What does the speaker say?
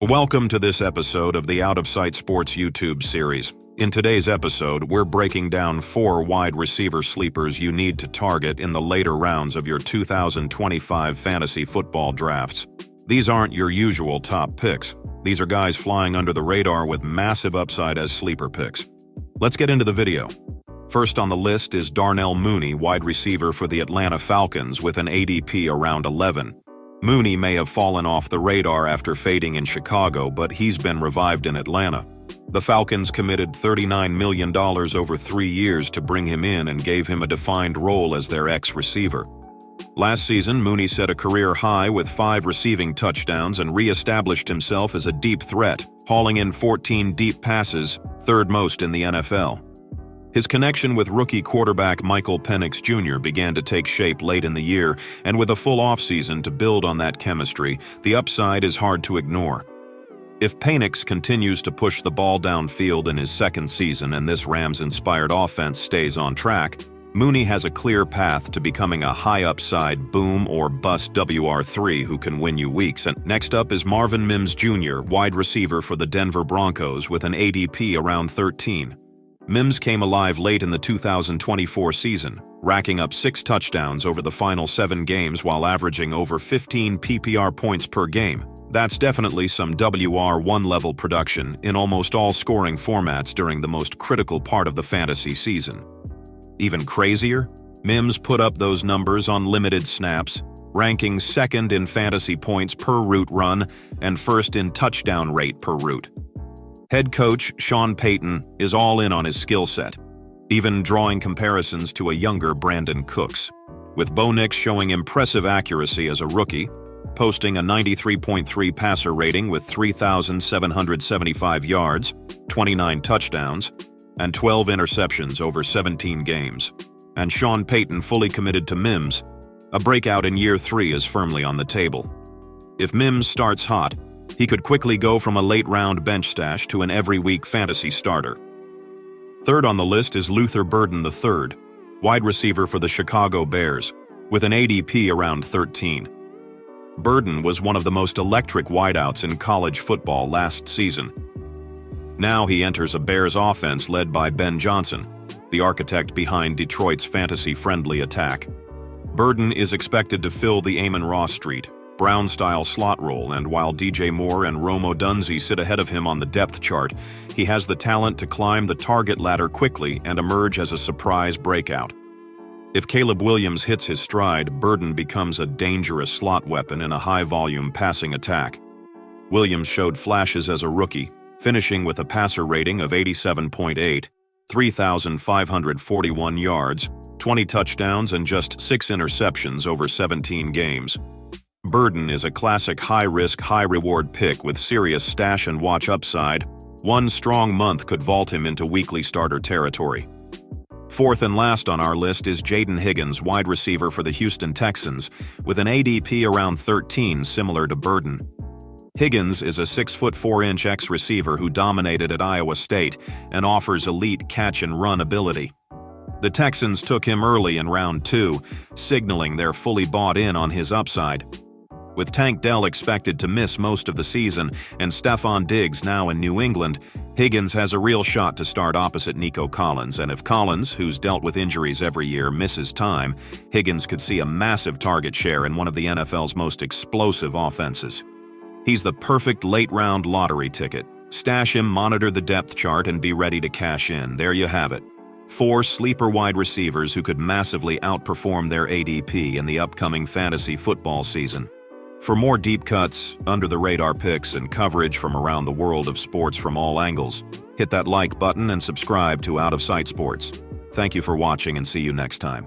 Welcome to this episode of the Out of Sight Sports YouTube series. In today's episode, we're breaking down 4 wide receiver sleepers you need to target in the later rounds of your 2025 fantasy football drafts. These aren't your usual top picks. These are guys flying under the radar with massive upside as sleeper picks. Let's get into the video. First on the list is Darnell Mooney, wide receiver for the Atlanta Falcons with an ADP around 11. Mooney may have fallen off the radar after fading in Chicago, but he's been revived in Atlanta. The Falcons committed $39 million over 3 years to bring him in and gave him a defined role as their ex-receiver. Last season, Mooney set a career high with 5 receiving touchdowns and re-established himself as a deep threat, hauling in 14 deep passes, third most in the NFL. His connection with rookie quarterback Michael Penix Jr. began to take shape late in the year, and with a full offseason to build on that chemistry, the upside is hard to ignore. If Penix continues to push the ball downfield in his second season and this Rams-inspired offense stays on track, Mooney has a clear path to becoming a high-upside boom or bust WR3 who can win you weeks. And next up is Marvin Mims Jr., wide receiver for the Denver Broncos with an ADP around 13. Mims came alive late in the 2024 season, racking up 6 touchdowns over the final 7 games while averaging over 15 PPR points per game. That's definitely some WR1 level production in almost all scoring formats during the most critical part of the fantasy season. Even crazier, Mims put up those numbers on limited snaps, ranking 2nd in fantasy points per route run and 1st in touchdown rate per route. Head coach Sean Payton is all in on his skill set, even drawing comparisons to a younger Brandon Cooks, with Bo Nix showing impressive accuracy as a rookie, posting a 93.3 passer rating with 3,775 yards, 29 touchdowns, and 12 interceptions over 17 games. And Sean Payton fully committed to Mims. A breakout in year 3 is firmly on the table. If Mims starts hot, he could quickly go from a late-round bench stash to an every-week fantasy starter. Third on the list is Luther Burden III, wide receiver for the Chicago Bears, with an ADP around 13. Burden was one of the most electric wideouts in college football last season. Now he enters a Bears offense led by Ben Johnson, the architect behind Detroit's fantasy-friendly attack. Burden is expected to fill the Amon-Ra Street, Brown-style slot role, and while DJ Moore and Rome Odunze sit ahead of him on the depth chart, he has the talent to climb the target ladder quickly and emerge as a surprise breakout. If Caleb Williams hits his stride, Burden becomes a dangerous slot weapon in a high-volume passing attack. Williams showed flashes as a rookie, finishing with a passer rating of 87.8, 3,541 yards, 20 touchdowns, and just 6 interceptions over 17 games. Burden is a classic high-risk, high-reward pick with serious stash and watch upside. One strong month could vault him into weekly starter territory. Fourth and last on our list is Jaden Higgins, wide receiver for the Houston Texans, with an ADP around 13 similar to Burden. Higgins is a 6'4" ex-receiver who dominated at Iowa State and offers elite catch-and-run ability. The Texans took him early in round 2, signaling they're fully bought in on his upside. With Tank Dell expected to miss most of the season and Stephon Diggs now in New England, Higgins has a real shot to start opposite Nico Collins, and if Collins, who's dealt with injuries every year, misses time, Higgins could see a massive target share in one of the NFL's most explosive offenses. He's the perfect late-round lottery ticket. Stash him, monitor the depth chart, and be ready to cash in. There you have it. 4 sleeper wide receivers who could massively outperform their ADP in the upcoming fantasy football season. For more deep cuts, under-the-radar picks, and coverage from around the world of sports from all angles, hit that like button and subscribe to Out of Sight Sports. Thank you for watching and see you next time.